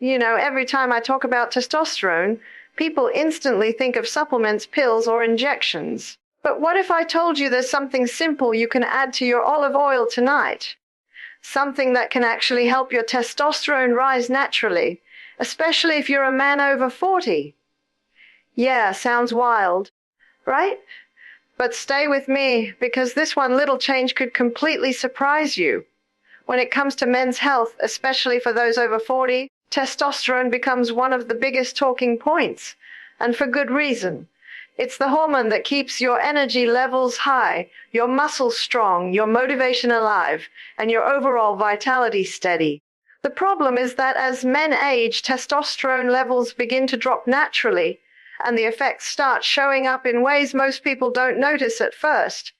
Every time I talk about testosterone, people instantly think of supplements, pills, or injections. But what if I told you there's something simple you can add to your olive oil tonight? Something that can actually help your testosterone rise naturally, especially if you're a man over 40. Yeah, sounds wild, right? But stay with me, because this one little change could completely surprise you. When it comes to men's health, especially for those over 40, testosterone becomes one of the biggest talking points, and for good reason. It's the hormone that keeps your energy levels high, your muscles strong, your motivation alive, and your overall vitality steady. The problem is that as men age, testosterone levels begin to drop naturally, and the effects start showing up in ways most people don't notice at first.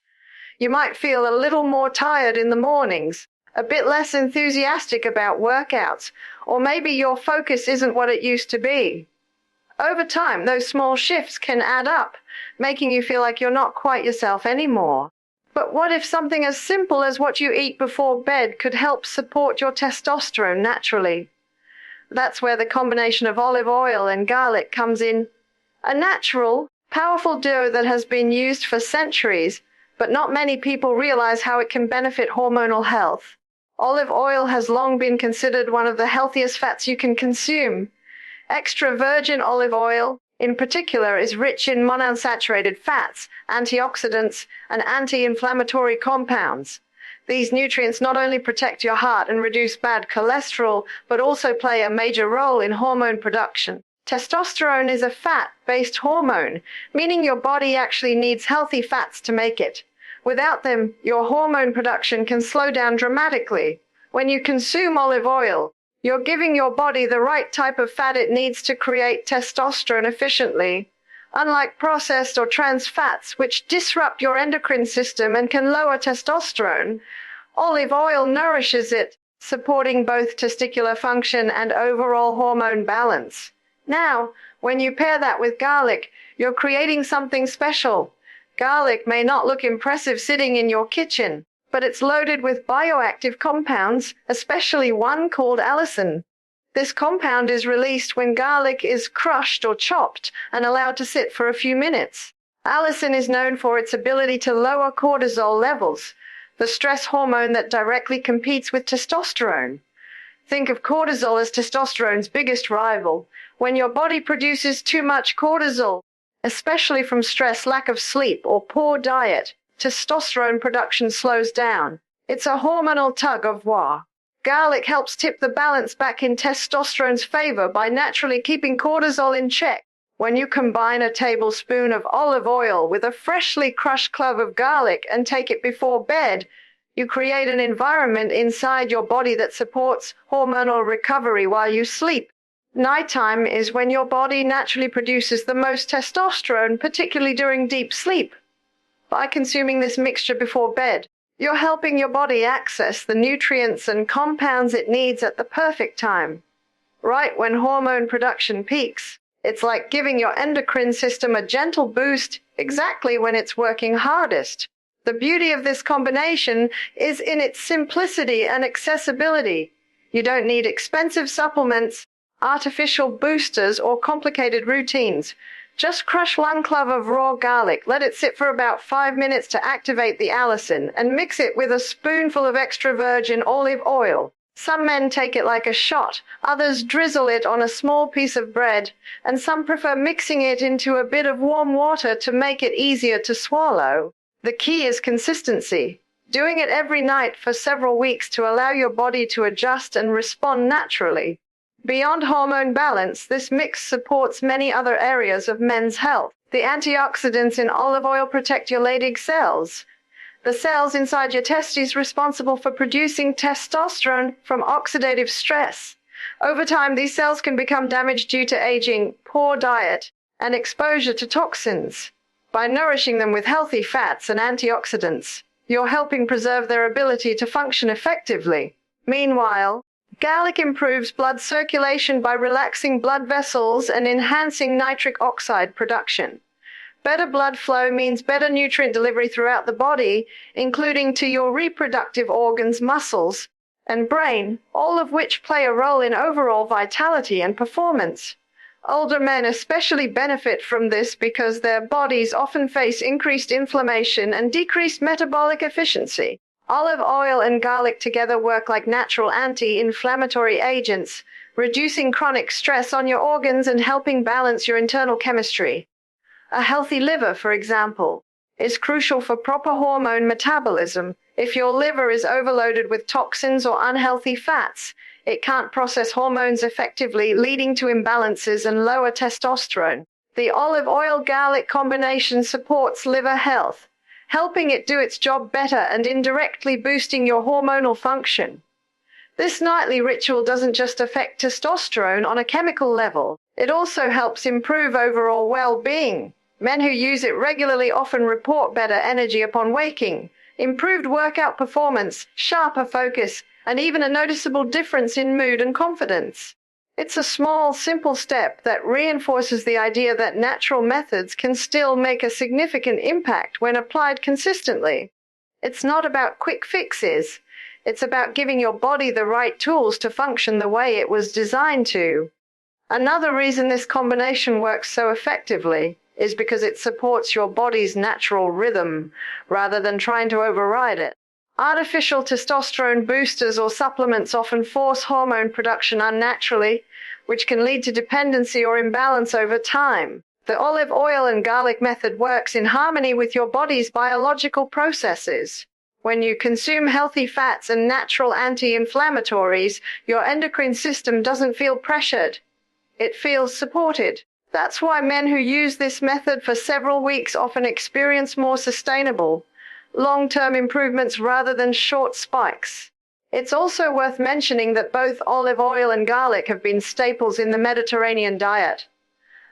You might feel a little more tired in the mornings, a bit less enthusiastic about workouts, or maybe your focus isn't what it used to be. Over time, those small shifts can add up, making you feel like you're not quite yourself anymore. But what if something as simple as what you eat before bed could help support your testosterone naturally? That's where the combination of olive oil and garlic comes in. A natural, powerful duo that has been used for centuries, but not many people realize how it can benefit hormonal health. Olive oil has long been considered one of the healthiest fats you can consume. Extra virgin olive oil, in particular, is rich in monounsaturated fats, antioxidants, and anti-inflammatory compounds. These nutrients not only protect your heart and reduce bad cholesterol, but also play a major role in hormone production. Testosterone is a fat-based hormone, meaning your body actually needs healthy fats to make it. Without them, your hormone production can slow down dramatically. When you consume olive oil, you're giving your body the right type of fat it needs to create testosterone efficiently. Unlike processed or trans fats, which disrupt your endocrine system and can lower testosterone, olive oil nourishes it, supporting both testicular function and overall hormone balance. Now, when you pair that with garlic, you're creating something special. Garlic may not look impressive sitting in your kitchen, but it's loaded with bioactive compounds, especially one called allicin. This compound is released when garlic is crushed or chopped and allowed to sit for a few minutes. Allicin is known for its ability to lower cortisol levels, the stress hormone that directly competes with testosterone. Think of cortisol as testosterone's biggest rival. When your body produces too much cortisol, especially from stress, lack of sleep, or poor diet, testosterone production slows down. It's a hormonal tug-of-war. Garlic helps tip the balance back in testosterone's favor by naturally keeping cortisol in check. When you combine a tablespoon of olive oil with a freshly crushed clove of garlic and take it before bed, you create an environment inside your body that supports hormonal recovery while you sleep. Nighttime is when your body naturally produces the most testosterone, particularly during deep sleep. By consuming this mixture before bed, you're helping your body access the nutrients and compounds it needs at the perfect time. Right when hormone production peaks, it's like giving your endocrine system a gentle boost exactly when it's working hardest. The beauty of this combination is in its simplicity and accessibility. You don't need expensive supplements, artificial boosters, or complicated routines. Just crush one clove of raw garlic, let it sit for about 5 minutes to activate the allicin, and mix it with a spoonful of extra virgin olive oil. Some men take it like a shot, others drizzle it on a small piece of bread, and some prefer mixing it into a bit of warm water to make it easier to swallow. The key is consistency. Doing it every night for several weeks to allow your body to adjust and respond naturally. Beyond hormone balance, this mix supports many other areas of men's health. The antioxidants in olive oil protect your Leydig cells, the cells inside your testes responsible for producing testosterone from oxidative stress. Over time, these cells can become damaged due to aging, poor diet, and exposure to toxins. By nourishing them with healthy fats and antioxidants, you're helping preserve their ability to function effectively. Meanwhile, garlic improves blood circulation by relaxing blood vessels and enhancing nitric oxide production. Better blood flow means better nutrient delivery throughout the body, including to your reproductive organs, muscles, and brain, all of which play a role in overall vitality and performance. Older men especially benefit from this because their bodies often face increased inflammation and decreased metabolic efficiency. Olive oil and garlic together work like natural anti-inflammatory agents, reducing chronic stress on your organs and helping balance your internal chemistry. A healthy liver, for example, is crucial for proper hormone metabolism. If your liver is overloaded with toxins or unhealthy fats, it can't process hormones effectively, leading to imbalances and lower testosterone. The olive oil-garlic combination supports liver health, helping it do its job better and indirectly boosting your hormonal function. This nightly ritual doesn't just affect testosterone on a chemical level, it also helps improve overall well-being. Men who use it regularly often report better energy upon waking, improved workout performance, sharper focus, and even a noticeable difference in mood and confidence. It's a small, simple step that reinforces the idea that natural methods can still make a significant impact when applied consistently. It's not about quick fixes. It's about giving your body the right tools to function the way it was designed to. Another reason this combination works so effectively is because it supports your body's natural rhythm rather than trying to override it. Artificial testosterone boosters or supplements often force hormone production unnaturally, which can lead to dependency or imbalance over time. The olive oil and garlic method works in harmony with your body's biological processes. When you consume healthy fats and natural anti-inflammatories, your endocrine system doesn't feel pressured. It feels supported. That's why men who use this method for several weeks often experience more sustainable, long-term improvements rather than short spikes. It's also worth mentioning that both olive oil and garlic have been staples in the Mediterranean diet,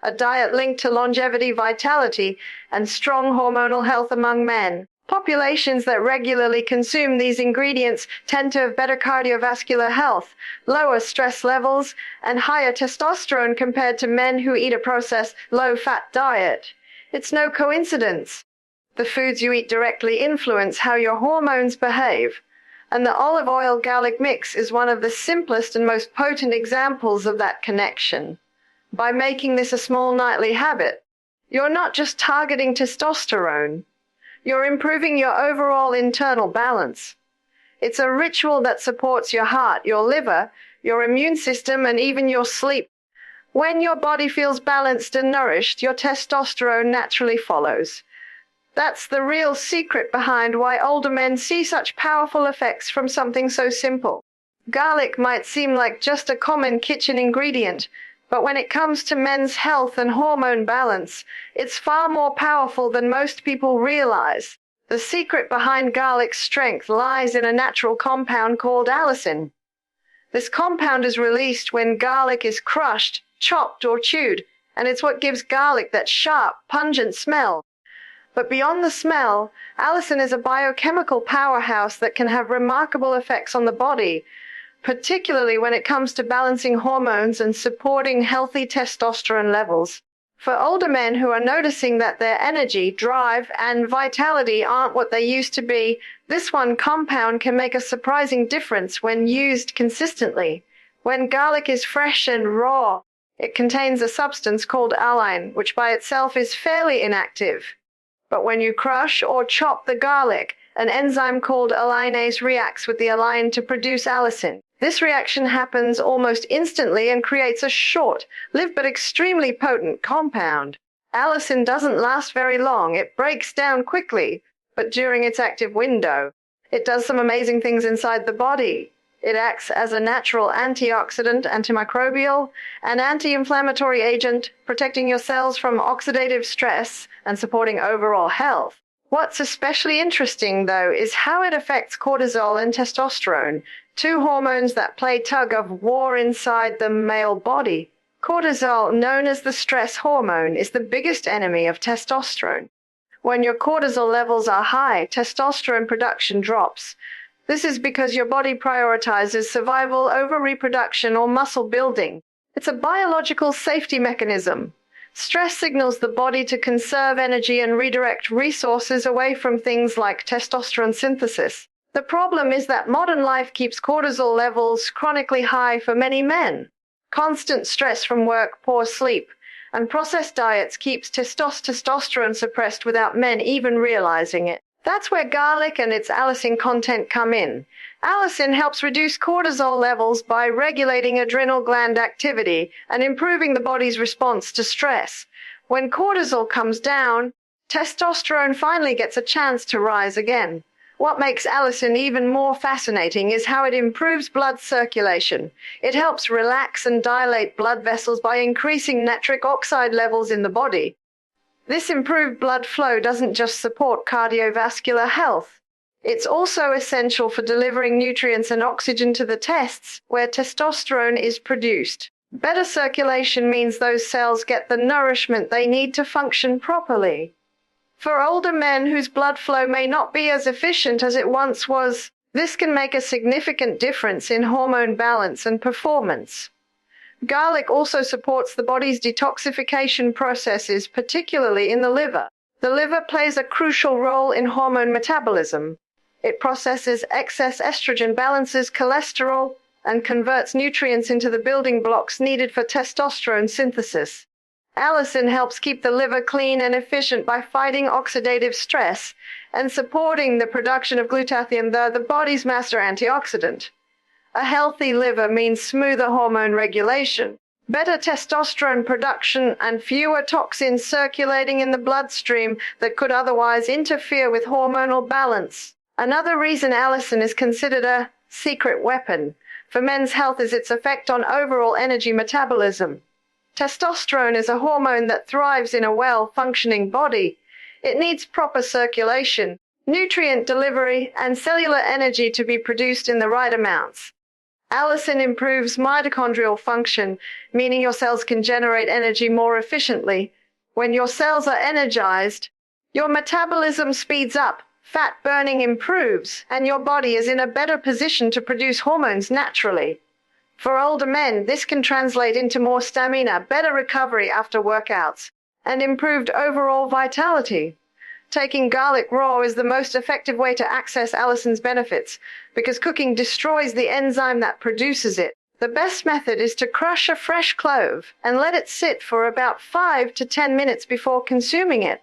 a diet linked to longevity, vitality, and strong hormonal health among men. Populations that regularly consume these ingredients tend to have better cardiovascular health, lower stress levels, and higher testosterone compared to men who eat a processed, low-fat diet. It's no coincidence. The foods you eat directly influence how your hormones behave, and the olive oil-garlic mix is one of the simplest and most potent examples of that connection. By making this a small nightly habit, you're not just targeting testosterone, you're improving your overall internal balance. It's a ritual that supports your heart, your liver, your immune system, and even your sleep. When your body feels balanced and nourished, your testosterone naturally follows. That's the real secret behind why older men see such powerful effects from something so simple. Garlic might seem like just a common kitchen ingredient, but when it comes to men's health and hormone balance, it's far more powerful than most people realize. The secret behind garlic's strength lies in a natural compound called allicin. This compound is released when garlic is crushed, chopped, or chewed, and it's what gives garlic that sharp, pungent smell. But beyond the smell, allicin is a biochemical powerhouse that can have remarkable effects on the body, particularly when it comes to balancing hormones and supporting healthy testosterone levels. For older men who are noticing that their energy, drive, and vitality aren't what they used to be, this one compound can make a surprising difference when used consistently. When garlic is fresh and raw, it contains a substance called allicin, which by itself is fairly inactive. But when you crush or chop the garlic, an enzyme called alliinase reacts with the allicin to produce allicin. This reaction happens almost instantly and creates a short-lived but extremely potent compound. Allicin doesn't last very long. It breaks down quickly, but during its active window, it does some amazing things inside the body. It acts as a natural antioxidant, antimicrobial, and anti-inflammatory agent, protecting your cells from oxidative stress and supporting overall health. What's especially interesting, though, is how it affects cortisol and testosterone, two hormones that play tug-of-war inside the male body. Cortisol, known as the stress hormone, is the biggest enemy of testosterone. When your cortisol levels are high, testosterone production drops. This is because your body prioritizes survival over reproduction or muscle building. It's a biological safety mechanism. Stress signals the body to conserve energy and redirect resources away from things like testosterone synthesis. The problem is that modern life keeps cortisol levels chronically high for many men. Constant stress from work, poor sleep, and processed diets keeps testosterone suppressed without men even realizing it. That's where garlic and its allicin content come in. Allicin helps reduce cortisol levels by regulating adrenal gland activity and improving the body's response to stress. When cortisol comes down, testosterone finally gets a chance to rise again. What makes allicin even more fascinating is how it improves blood circulation. It helps relax and dilate blood vessels by increasing nitric oxide levels in the body. This improved blood flow doesn't just support cardiovascular health. It's also essential for delivering nutrients and oxygen to the testes, where testosterone is produced. Better circulation means those cells get the nourishment they need to function properly. For older men whose blood flow may not be as efficient as it once was, this can make a significant difference in hormone balance and performance. Garlic also supports the body's detoxification processes, particularly in the liver. The liver plays a crucial role in hormone metabolism. It processes excess estrogen, balances cholesterol, and converts nutrients into the building blocks needed for testosterone synthesis. Allicin helps keep the liver clean and efficient by fighting oxidative stress and supporting the production of glutathione, the body's master antioxidant. A healthy liver means smoother hormone regulation, better testosterone production, and fewer toxins circulating in the bloodstream that could otherwise interfere with hormonal balance. Another reason allicin is considered a secret weapon for men's health is its effect on overall energy metabolism. Testosterone is a hormone that thrives in a well-functioning body. It needs proper circulation, nutrient delivery, and cellular energy to be produced in the right amounts. Allicin improves mitochondrial function, meaning your cells can generate energy more efficiently. When your cells are energized, your metabolism speeds up, fat burning improves, and your body is in a better position to produce hormones naturally. For older men, this can translate into more stamina, better recovery after workouts, and improved overall vitality. Taking garlic raw is the most effective way to access allicin's benefits because cooking destroys the enzyme that produces it. The best method is to crush a fresh clove and let it sit for about 5 to 10 minutes before consuming it.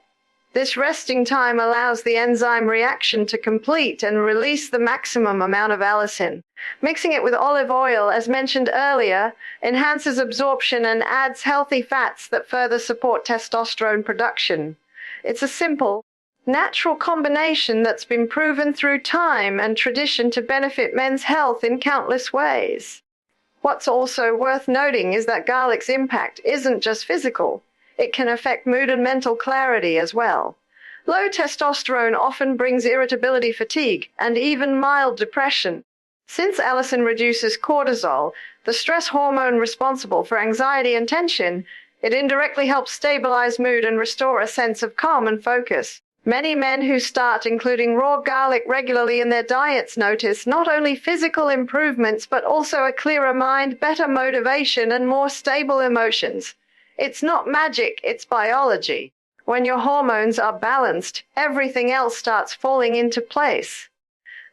This resting time allows the enzyme reaction to complete and release the maximum amount of allicin. Mixing it with olive oil, as mentioned earlier, enhances absorption and adds healthy fats that further support testosterone production. It's a simple, natural combination that's been proven through time and tradition to benefit men's health in countless ways. What's also worth noting is that garlic's impact isn't just physical. It can affect mood and mental clarity as well. Low testosterone often brings irritability, fatigue, and even mild depression. Since allicin reduces cortisol, the stress hormone responsible for anxiety and tension, it indirectly helps stabilize mood and restore a sense of calm and focus. Many men who start including raw garlic regularly in their diets notice not only physical improvements but also a clearer mind, better motivation, and more stable emotions. It's not magic, it's biology. When your hormones are balanced, everything else starts falling into place.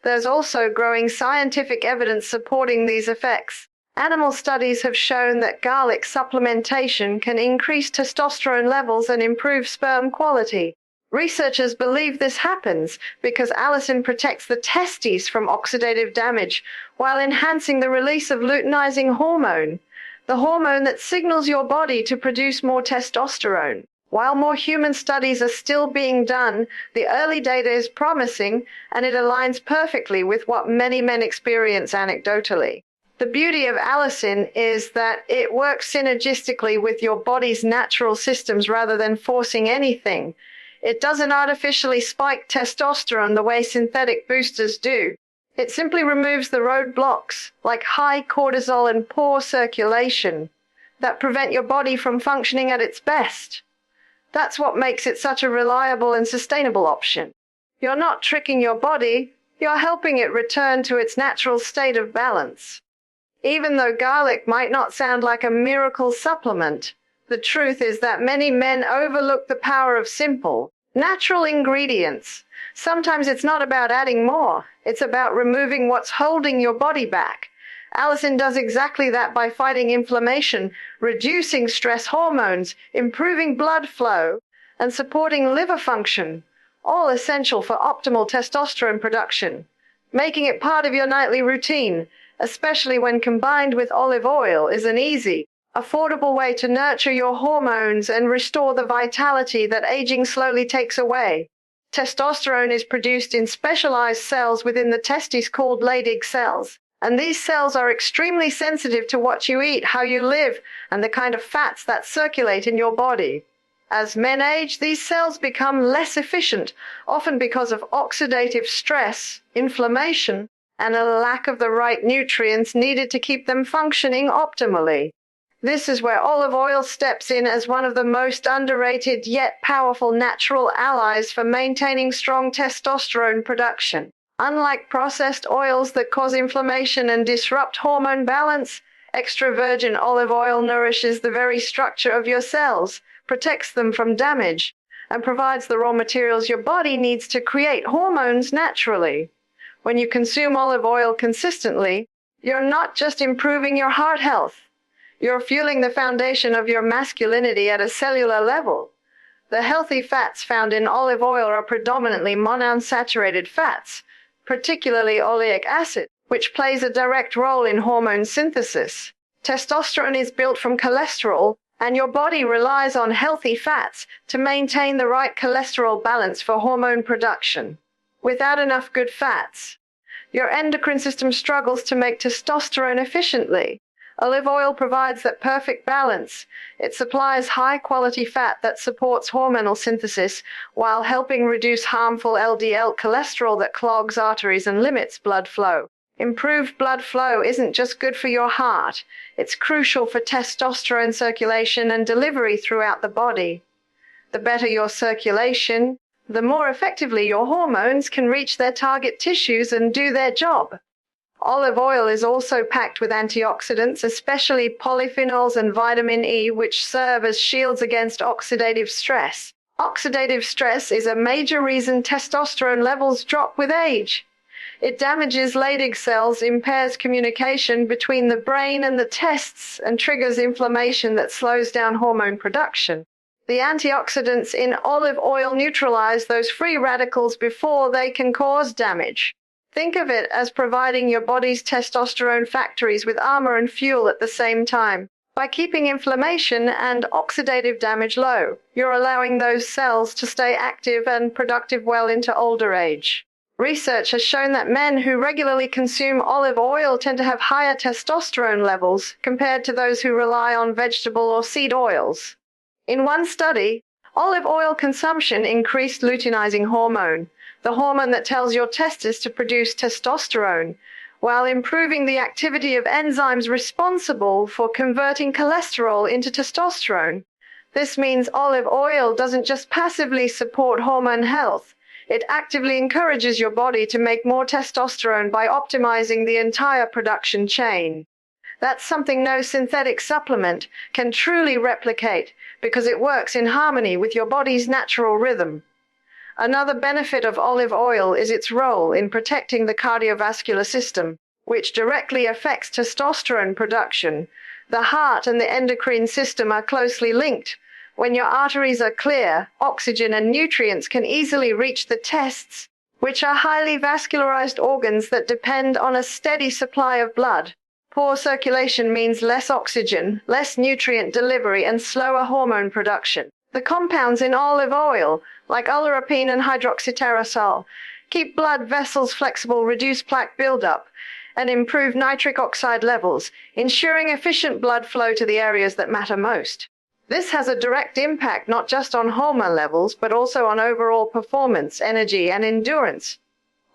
There's also growing scientific evidence supporting these effects. Animal studies have shown that garlic supplementation can increase testosterone levels and improve sperm quality. Researchers believe this happens because allicin protects the testes from oxidative damage while enhancing the release of luteinizing hormone, the hormone that signals your body to produce more testosterone. While more human studies are still being done, the early data is promising, and it aligns perfectly with what many men experience anecdotally. The beauty of allicin is that it works synergistically with your body's natural systems rather than forcing anything. It doesn't artificially spike testosterone the way synthetic boosters do. It simply removes the roadblocks, like high cortisol and poor circulation, that prevent your body from functioning at its best. That's what makes it such a reliable and sustainable option. You're not tricking your body, you're helping it return to its natural state of balance. Even though garlic might not sound like a miracle supplement, the truth is that many men overlook the power of simple, Natural ingredients. Sometimes it's not about adding more, it's about removing what's holding your body back. Allicin does exactly that by fighting inflammation, reducing stress hormones, improving blood flow, and supporting liver function, all essential for optimal testosterone production. Making it part of your nightly routine, especially when combined with olive oil, is an easy, affordable way to nurture your hormones and restore the vitality that aging slowly takes away. Testosterone is produced in specialized cells within the testes called Leydig cells, and these cells are extremely sensitive to what you eat, how you live, and the kind of fats that circulate in your body. As men age, these cells become less efficient, often because of oxidative stress, inflammation, and a lack of the right nutrients needed to keep them functioning optimally. This is where olive oil steps in as one of the most underrated yet powerful natural allies for maintaining strong testosterone production. Unlike processed oils that cause inflammation and disrupt hormone balance, extra virgin olive oil nourishes the very structure of your cells, protects them from damage, and provides the raw materials your body needs to create hormones naturally. When you consume olive oil consistently, you're not just improving your heart health, you're fueling the foundation of your masculinity at a cellular level. The healthy fats found in olive oil are predominantly monounsaturated fats, particularly oleic acid, which plays a direct role in hormone synthesis. Testosterone is built from cholesterol, and your body relies on healthy fats to maintain the right cholesterol balance for hormone production. Without enough good fats, your endocrine system struggles to make testosterone efficiently. Olive oil provides that perfect balance. It supplies high-quality fat that supports hormonal synthesis while helping reduce harmful LDL cholesterol that clogs arteries and limits blood flow. Improved blood flow isn't just good for your heart, it's crucial for testosterone circulation and delivery throughout the body. The better your circulation, the more effectively your hormones can reach their target tissues and do their job. Olive oil is also packed with antioxidants, especially polyphenols and vitamin E, which serve as shields against oxidative stress. Oxidative stress is a major reason testosterone levels drop with age. It damages Leydig cells, impairs communication between the brain and the testes, and triggers inflammation that slows down hormone production. The antioxidants in olive oil neutralize those free radicals before they can cause damage. Think of it as providing your body's testosterone factories with armor and fuel at the same time. By keeping inflammation and oxidative damage low, you're allowing those cells to stay active and productive well into older age. Research has shown that men who regularly consume olive oil tend to have higher testosterone levels compared to those who rely on vegetable or seed oils. In one study, olive oil consumption increased luteinizing hormone, the hormone that tells your testes to produce testosterone, while improving the activity of enzymes responsible for converting cholesterol into testosterone. This means olive oil doesn't just passively support hormone health, it actively encourages your body to make more testosterone by optimizing the entire production chain. That's something no synthetic supplement can truly replicate because it works in harmony with your body's natural rhythm. Another benefit of olive oil is its role in protecting the cardiovascular system, which directly affects testosterone production. The heart and the endocrine system are closely linked. When your arteries are clear, oxygen and nutrients can easily reach the testes, which are highly vascularized organs that depend on a steady supply of blood. Poor circulation means less oxygen, less nutrient delivery, and slower hormone production. The compounds in olive oil, like oleuropein and hydroxytyrosol, keep blood vessels flexible, reduce plaque buildup, and improve nitric oxide levels, ensuring efficient blood flow to the areas that matter most. This has a direct impact not just on hormone levels, but also on overall performance, energy, and endurance.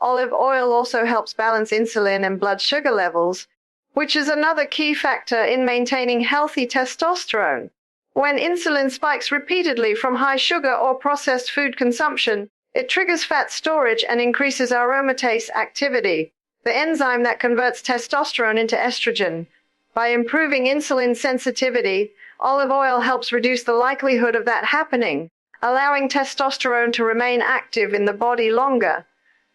Olive oil also helps balance insulin and blood sugar levels, which is another key factor in maintaining healthy testosterone. When insulin spikes repeatedly from high sugar or processed food consumption, it triggers fat storage and increases aromatase activity, the enzyme that converts testosterone into estrogen. By improving insulin sensitivity, olive oil helps reduce the likelihood of that happening, allowing testosterone to remain active in the body longer.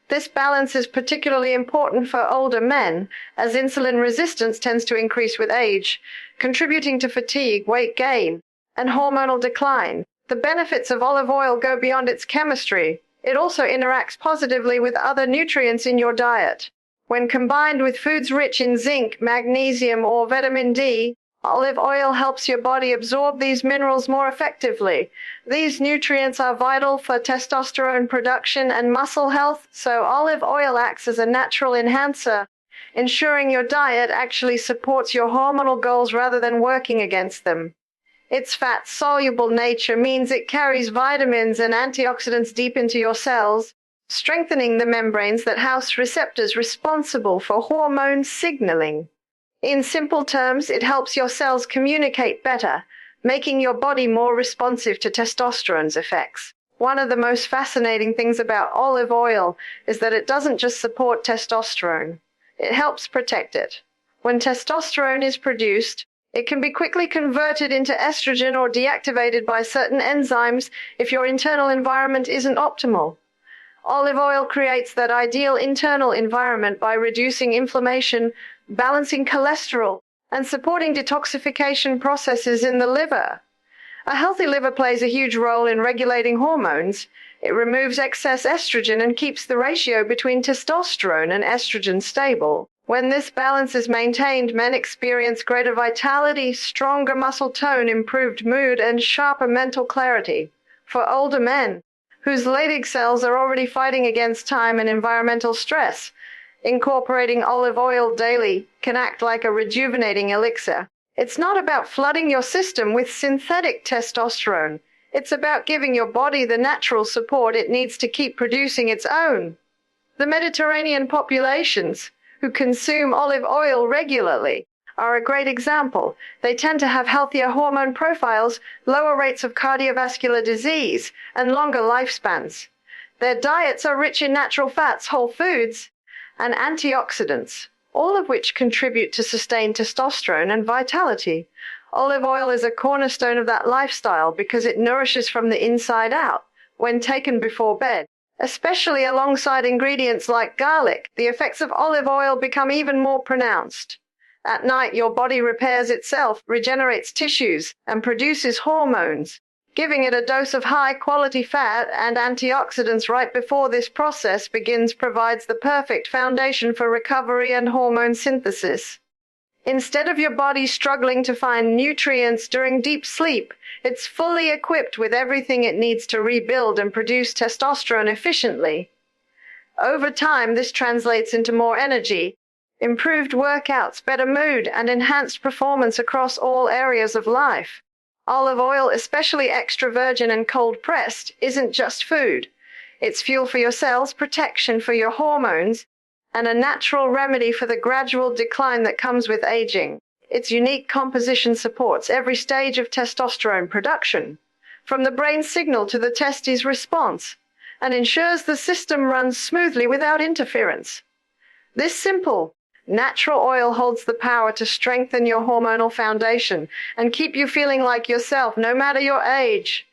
This balance is particularly important for older men, as insulin resistance tends to increase with age, contributing to fatigue, weight gain, and hormonal decline. The benefits of olive oil go beyond its chemistry. It also interacts positively with other nutrients in your diet. When combined with foods rich in zinc, magnesium, or vitamin D, olive oil helps your body absorb these minerals more effectively. These nutrients are vital for testosterone production and muscle health, so olive oil acts as a natural enhancer, ensuring your diet actually supports your hormonal goals rather than working against them. Its fat-soluble nature means it carries vitamins and antioxidants deep into your cells, strengthening the membranes that house receptors responsible for hormone signaling. In simple terms, it helps your cells communicate better, making your body more responsive to testosterone's effects. One of the most fascinating things about olive oil is that it doesn't just support testosterone. It helps protect it. When testosterone is produced, it can be quickly converted into estrogen or deactivated by certain enzymes if your internal environment isn't optimal. Olive oil creates that ideal internal environment by reducing inflammation, balancing cholesterol, and supporting detoxification processes in the liver. A healthy liver plays a huge role in regulating hormones. It removes excess estrogen and keeps the ratio between testosterone and estrogen stable. When this balance is maintained, men experience greater vitality, stronger muscle tone, improved mood, and sharper mental clarity. For older men, whose Leydig cells are already fighting against time and environmental stress, incorporating olive oil daily can act like a rejuvenating elixir. It's not about flooding your system with synthetic testosterone. It's about giving your body the natural support it needs to keep producing its own. The Mediterranean populations, who consume olive oil regularly, are a great example. They tend to have healthier hormone profiles, lower rates of cardiovascular disease, and longer lifespans. Their diets are rich in natural fats, whole foods, and antioxidants, all of which contribute to sustained testosterone and vitality. Olive oil is a cornerstone of that lifestyle because it nourishes from the inside out. When taken before bed, especially alongside ingredients like garlic, the effects of olive oil become even more pronounced. At night, your body repairs itself, regenerates tissues, and produces hormones. Giving it a dose of high-quality fat and antioxidants right before this process begins provides the perfect foundation for recovery and hormone synthesis. Instead of your body struggling to find nutrients during deep sleep, it's fully equipped with everything it needs to rebuild and produce testosterone efficiently. Over time, this translates into more energy, improved workouts, better mood, and enhanced performance across all areas of life. Olive oil, especially extra virgin and cold-pressed, isn't just food. It's fuel for your cells, protection for your hormones, and a natural remedy for the gradual decline that comes with aging. Its unique composition supports every stage of testosterone production, from the brain signal to the testes response, and ensures the system runs smoothly without interference. This simple, natural oil holds the power to strengthen your hormonal foundation and keep you feeling like yourself no matter your age.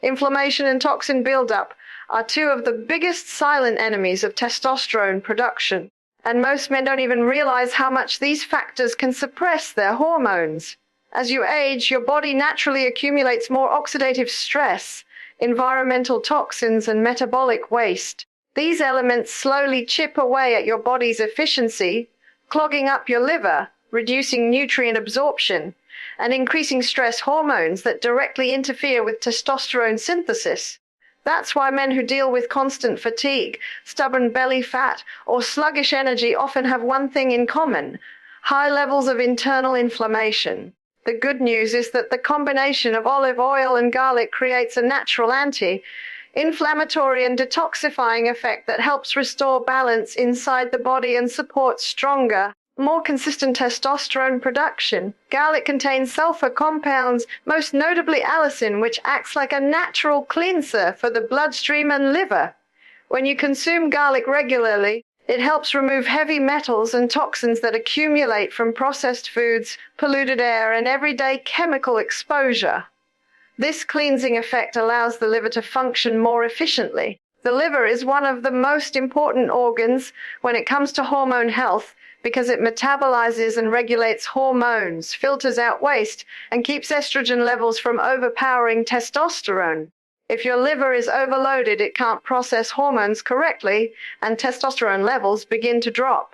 Inflammation and toxin buildup are two of the biggest silent enemies of testosterone production, and most men don't even realize how much these factors can suppress their hormones. As you age, your body naturally accumulates more oxidative stress, environmental toxins, and metabolic waste. These elements slowly chip away at your body's efficiency, clogging up your liver, reducing nutrient absorption, and increasing stress hormones that directly interfere with testosterone synthesis. That's why men who deal with constant fatigue, stubborn belly fat, or sluggish energy often have one thing in common: high levels of internal inflammation. The good news is that the combination of olive oil and garlic creates a natural anti-inflammatory and detoxifying effect that helps restore balance inside the body and supports stronger, more consistent testosterone production. Garlic contains sulfur compounds, most notably allicin, which acts like a natural cleanser for the bloodstream and liver. When you consume garlic regularly, it helps remove heavy metals and toxins that accumulate from processed foods, polluted air, and everyday chemical exposure. This cleansing effect allows the liver to function more efficiently. The liver is one of the most important organs when it comes to hormone health because it metabolizes and regulates hormones, filters out waste, and keeps estrogen levels from overpowering testosterone. If your liver is overloaded, it can't process hormones correctly, and testosterone levels begin to drop.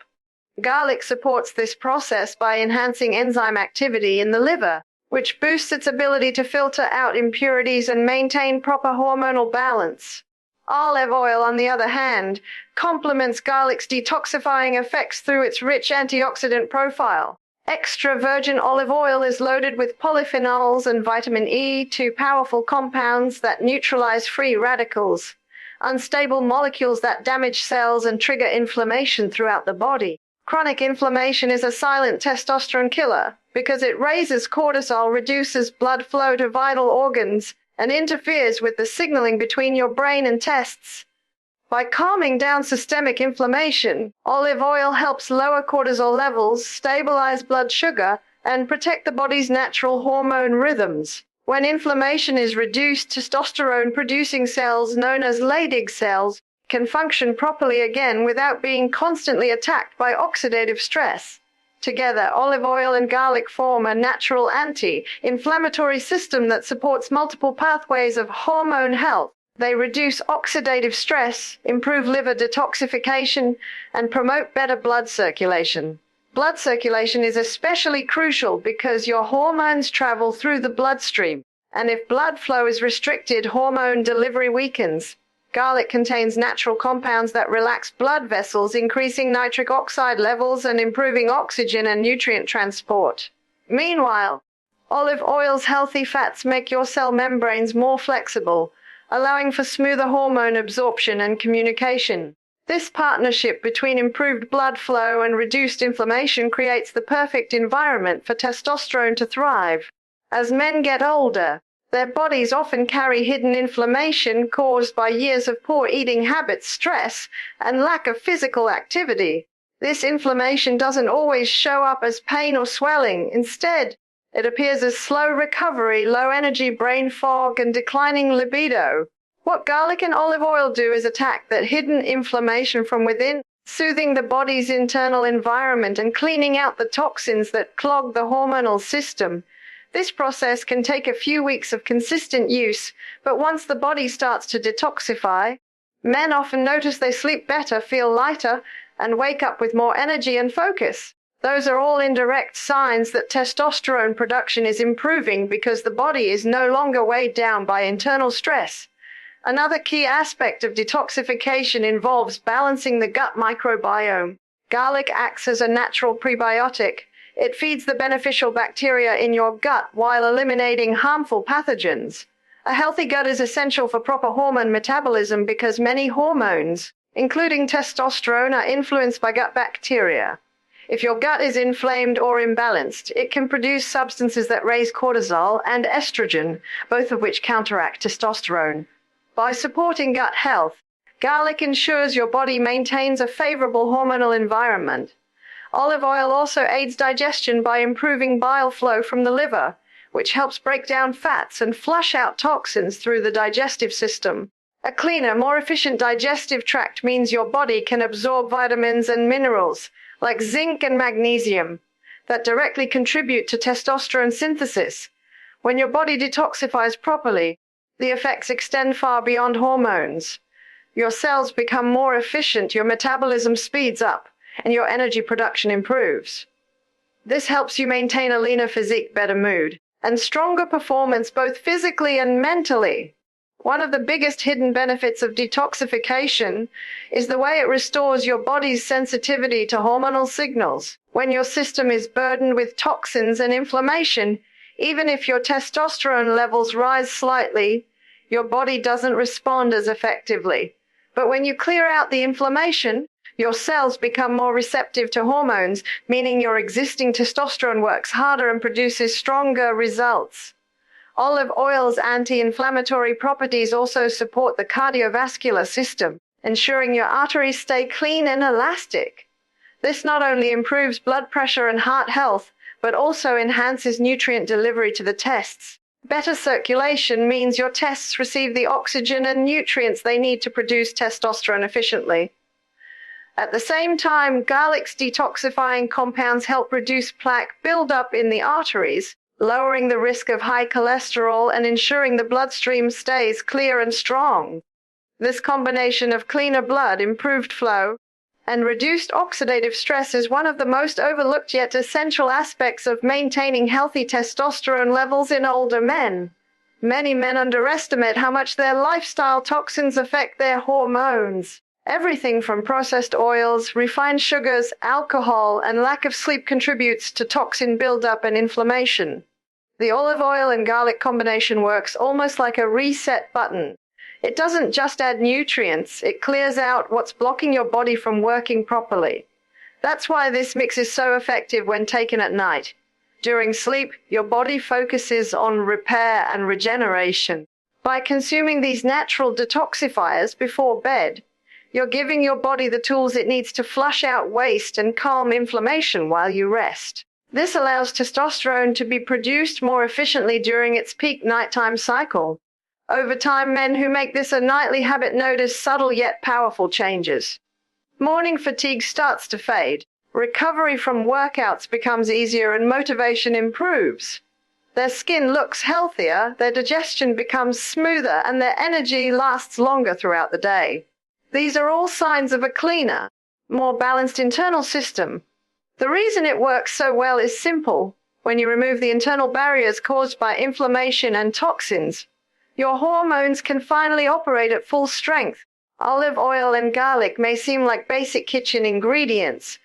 Garlic supports this process by enhancing enzyme activity in the liver, which boosts its ability to filter out impurities and maintain proper hormonal balance. Olive oil, on the other hand, complements garlic's detoxifying effects through its rich antioxidant profile. Extra virgin olive oil is loaded with polyphenols and vitamin E, two powerful compounds that neutralize free radicals, unstable molecules that damage cells and trigger inflammation throughout the body. Chronic inflammation is a silent testosterone killer because it raises cortisol, reduces blood flow to vital organs, and interferes with the signaling between your brain and testes. By calming down systemic inflammation, olive oil helps lower cortisol levels, stabilize blood sugar, and protect the body's natural hormone rhythms. When inflammation is reduced, testosterone-producing cells known as Leydig cells can function properly again without being constantly attacked by oxidative stress. Together, olive oil and garlic form a natural anti-inflammatory system that supports multiple pathways of hormone health. They reduce oxidative stress, improve liver detoxification, and promote better blood circulation. Blood circulation is especially crucial because your hormones travel through the bloodstream, and if blood flow is restricted, hormone delivery weakens. Garlic contains natural compounds that relax blood vessels, increasing nitric oxide levels and improving oxygen and nutrient transport. Meanwhile, olive oil's healthy fats make your cell membranes more flexible, allowing for smoother hormone absorption and communication. This partnership between improved blood flow and reduced inflammation creates the perfect environment for testosterone to thrive. As men get older, their bodies often carry hidden inflammation caused by years of poor eating habits, stress, and lack of physical activity. This inflammation doesn't always show up as pain or swelling. Instead, it appears as slow recovery, low energy, brain fog, and declining libido. What garlic and olive oil do is attack that hidden inflammation from within, soothing the body's internal environment and cleaning out the toxins that clog the hormonal system. This process can take a few weeks of consistent use, but once the body starts to detoxify, men often notice they sleep better, feel lighter, and wake up with more energy and focus. Those are all indirect signs that testosterone production is improving because the body is no longer weighed down by internal stress. Another key aspect of detoxification involves balancing the gut microbiome. Garlic acts as a natural prebiotic. It feeds the beneficial bacteria in your gut while eliminating harmful pathogens. A healthy gut is essential for proper hormone metabolism because many hormones, including testosterone, are influenced by gut bacteria. If your gut is inflamed or imbalanced, it can produce substances that raise cortisol and estrogen, both of which counteract testosterone. By supporting gut health, garlic ensures your body maintains a favorable hormonal environment. Olive oil also aids digestion by improving bile flow from the liver, which helps break down fats and flush out toxins through the digestive system. A cleaner, more efficient digestive tract means your body can absorb vitamins and minerals, like zinc and magnesium, that directly contribute to testosterone synthesis. When your body detoxifies properly, the effects extend far beyond hormones. Your cells become more efficient, your metabolism speeds up, and your energy production improves. This helps you maintain a leaner physique, better mood, and stronger performance both physically and mentally. One of the biggest hidden benefits of detoxification is the way it restores your body's sensitivity to hormonal signals. When your system is burdened with toxins and inflammation, even if your testosterone levels rise slightly, your body doesn't respond as effectively. But when you clear out the inflammation, your cells become more receptive to hormones, meaning your existing testosterone works harder and produces stronger results. Olive oil's anti-inflammatory properties also support the cardiovascular system, ensuring your arteries stay clean and elastic. This not only improves blood pressure and heart health, but also enhances nutrient delivery to the testes. Better circulation means your tests receive the oxygen and nutrients they need to produce testosterone efficiently. At the same time, garlic's detoxifying compounds help reduce plaque buildup in the arteries, lowering the risk of high cholesterol and ensuring the bloodstream stays clear and strong. This combination of cleaner blood, improved flow, and reduced oxidative stress is one of the most overlooked yet essential aspects of maintaining healthy testosterone levels in older men. Many men underestimate how much their lifestyle toxins affect their hormones. Everything from processed oils, refined sugars, alcohol, and lack of sleep contributes to toxin buildup and inflammation. The olive oil and garlic combination works almost like a reset button. It doesn't just add nutrients, it clears out what's blocking your body from working properly. That's why this mix is so effective when taken at night. During sleep, your body focuses on repair and regeneration. By consuming these natural detoxifiers before bed, you're giving your body the tools it needs to flush out waste and calm inflammation while you rest. This allows testosterone to be produced more efficiently during its peak nighttime cycle. Over time, men who make this a nightly habit notice subtle yet powerful changes. Morning fatigue starts to fade. Recovery from workouts becomes easier and motivation improves. Their skin looks healthier, their digestion becomes smoother, and their energy lasts longer throughout the day. These are all signs of a cleaner, more balanced internal system. The reason it works so well is simple. When you remove the internal barriers caused by inflammation and toxins, your hormones can finally operate at full strength. Olive oil and garlic may seem like basic kitchen ingredients,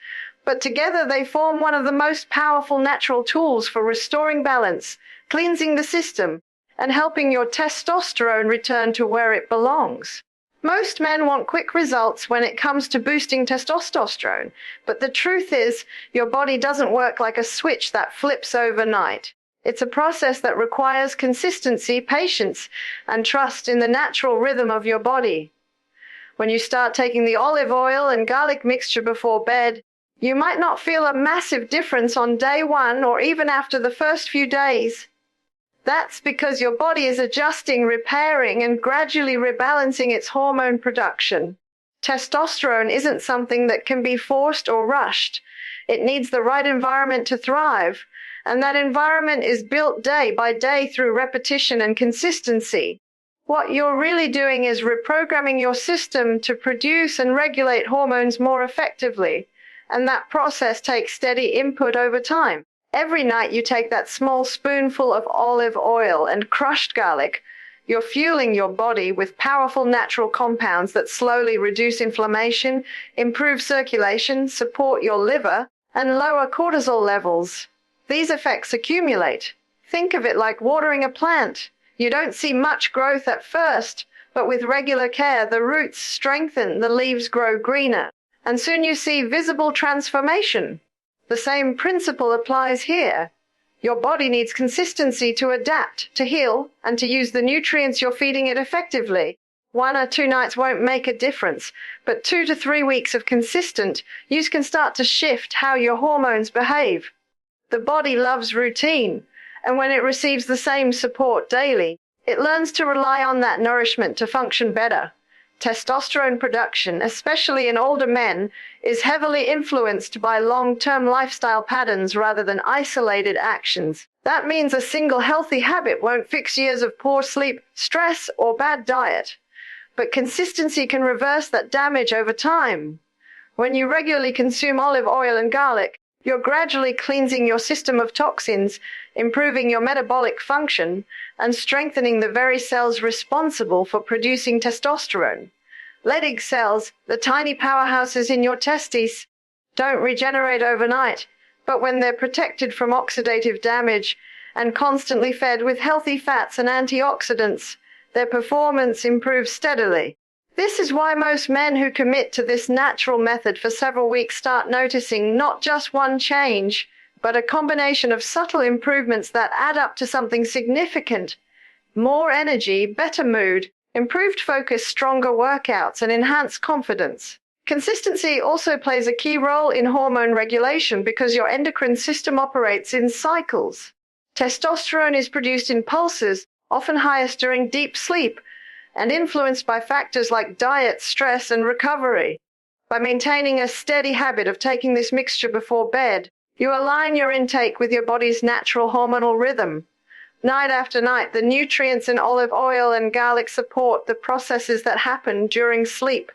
but together they form one of the most powerful natural tools for restoring balance, cleansing the system, and helping your testosterone return to where it belongs. Most men want quick results when it comes to boosting testosterone, but the truth is, your body doesn't work like a switch that flips overnight. It's a process that requires consistency, patience, and trust in the natural rhythm of your body. When you start taking the olive oil and garlic mixture before bed, you might not feel a massive difference on day one or even after the first few days. That's because your body is adjusting, repairing, and gradually rebalancing its hormone production. Testosterone isn't something that can be forced or rushed. It needs the right environment to thrive, and that environment is built day by day through repetition and consistency. What you're really doing is reprogramming your system to produce and regulate hormones more effectively, and that process takes steady input over time. Every night you take that small spoonful of olive oil and crushed garlic, you're fueling your body with powerful natural compounds that slowly reduce inflammation, improve circulation, support your liver, and lower cortisol levels. These effects accumulate. Think of it like watering a plant. You don't see much growth at first, but with regular care, the roots strengthen, the leaves grow greener, and soon you see visible transformation. The same principle applies here. Your body needs consistency to adapt, to heal, and to use the nutrients you're feeding it effectively. 1 or 2 nights won't make a difference, but 2 to 3 weeks of consistent use can start to shift how your hormones behave. The body loves routine, and when it receives the same support daily, it learns to rely on that nourishment to function better. Testosterone production, especially in older men, is heavily influenced by long-term lifestyle patterns rather than isolated actions. That means a single healthy habit won't fix years of poor sleep, stress, or bad diet. But consistency can reverse that damage over time. When you regularly consume olive oil and garlic, you're gradually cleansing your system of toxins, improving your metabolic function, and strengthening the very cells responsible for producing testosterone. Leydig cells, the tiny powerhouses in your testes, don't regenerate overnight, but when they're protected from oxidative damage and constantly fed with healthy fats and antioxidants, their performance improves steadily. This is why most men who commit to this natural method for several weeks start noticing not just one change, but a combination of subtle improvements that add up to something significant. More energy, better mood, improved focus, stronger workouts, and enhanced confidence. Consistency also plays a key role in hormone regulation because your endocrine system operates in cycles. Testosterone is produced in pulses, often highest during deep sleep, and influenced by factors like diet, stress, and recovery. By maintaining a steady habit of taking this mixture before bed, you align your intake with your body's natural hormonal rhythm. Night after night, the nutrients in olive oil and garlic support the processes that happen during sleep: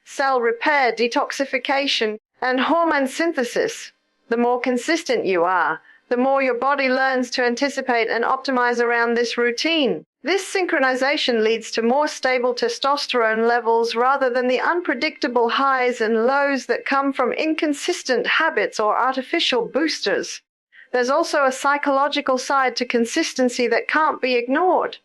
cell repair, detoxification, and hormone synthesis. The more consistent you are, the more your body learns to anticipate and optimize around this routine. This synchronization leads to more stable testosterone levels rather than the unpredictable highs and lows that come from inconsistent habits or artificial boosters. There's also a psychological side to consistency that can't be ignored.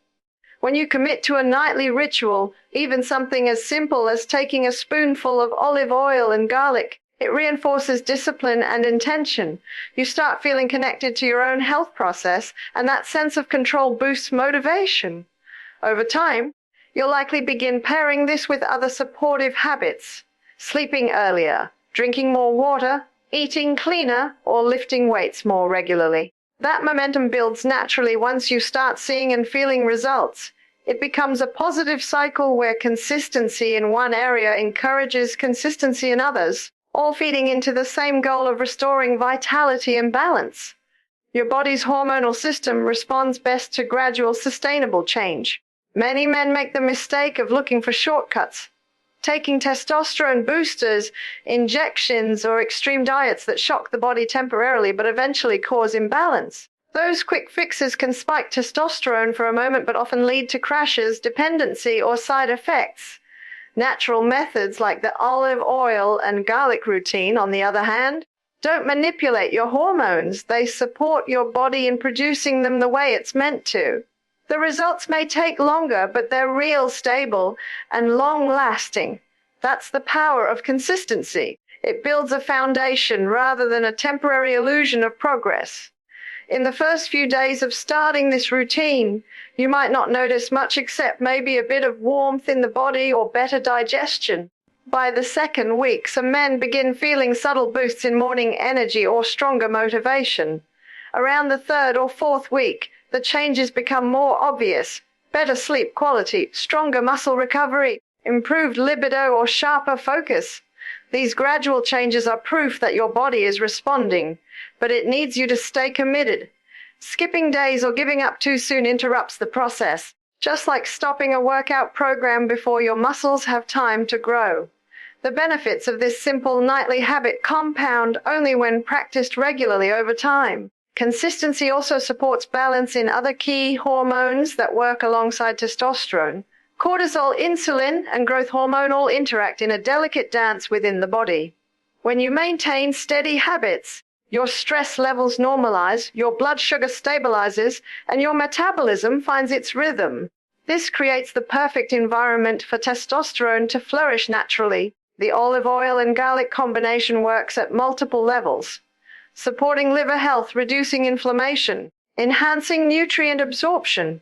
When you commit to a nightly ritual, even something as simple as taking a spoonful of olive oil and garlic, it reinforces discipline and intention. You start feeling connected to your own health process, and that sense of control boosts motivation. Over time, you'll likely begin pairing this with other supportive habits: sleeping earlier, drinking more water, eating cleaner, or lifting weights more regularly. That momentum builds naturally once you start seeing and feeling results. It becomes a positive cycle where consistency in one area encourages consistency in others, all feeding into the same goal of restoring vitality and balance. Your body's hormonal system responds best to gradual, sustainable change. Many men make the mistake of looking for shortcuts, taking testosterone boosters, injections, or extreme diets that shock the body temporarily but eventually cause imbalance. Those quick fixes can spike testosterone for a moment but often lead to crashes, dependency, or side effects. Natural methods like the olive oil and garlic routine, on the other hand, don't manipulate your hormones. They support your body in producing them the way it's meant to. The results may take longer, but they're real, stable, and long-lasting. That's the power of consistency. It builds a foundation rather than a temporary illusion of progress. In the first few days of starting this routine, you might not notice much except maybe a bit of warmth in the body or better digestion. By the second week, some men begin feeling subtle boosts in morning energy or stronger motivation. Around the third or fourth week, the changes become more obvious: better sleep quality, stronger muscle recovery, improved libido, or sharper focus. These gradual changes are proof that your body is responding, but it needs you to stay committed. Skipping days or giving up too soon interrupts the process, just like stopping a workout program before your muscles have time to grow. The benefits of this simple nightly habit compound only when practiced regularly over time. Consistency also supports balance in other key hormones that work alongside testosterone. Cortisol, insulin, and growth hormone all interact in a delicate dance within the body. When you maintain steady habits, your stress levels normalize, your blood sugar stabilizes, and your metabolism finds its rhythm. This creates the perfect environment for testosterone to flourish naturally. The olive oil and garlic combination works at multiple levels, supporting liver health, reducing inflammation, enhancing nutrient absorption.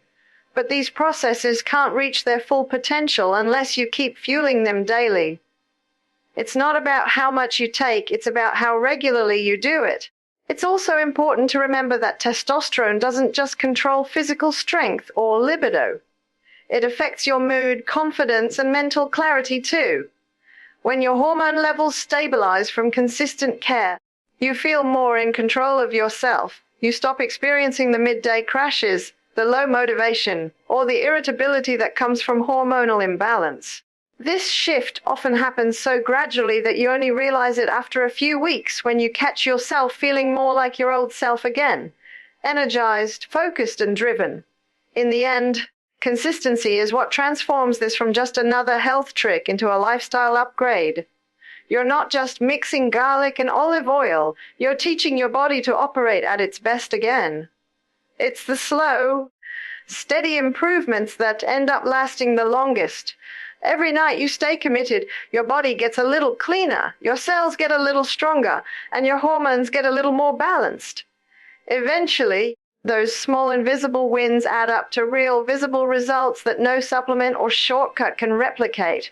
But these processes can't reach their full potential unless you keep fueling them daily. It's not about how much you take, it's about how regularly you do it. It's also important to remember that testosterone doesn't just control physical strength or libido. It affects your mood, confidence, and mental clarity too. When your hormone levels stabilize from consistent care, you feel more in control of yourself. You stop experiencing the midday crashes, the low motivation, or the irritability that comes from hormonal imbalance. This shift often happens so gradually that you only realize it after a few weeks, when you catch yourself feeling more like your old self again, energized, focused, and driven. In the end, consistency is what transforms this from just another health trick into a lifestyle upgrade. You're not just mixing garlic and olive oil, you're teaching your body to operate at its best again. It's the slow, steady improvements that end up lasting the longest. Every night you stay committed, your body gets a little cleaner, your cells get a little stronger, and your hormones get a little more balanced. Eventually, those small invisible wins add up to real visible results that no supplement or shortcut can replicate.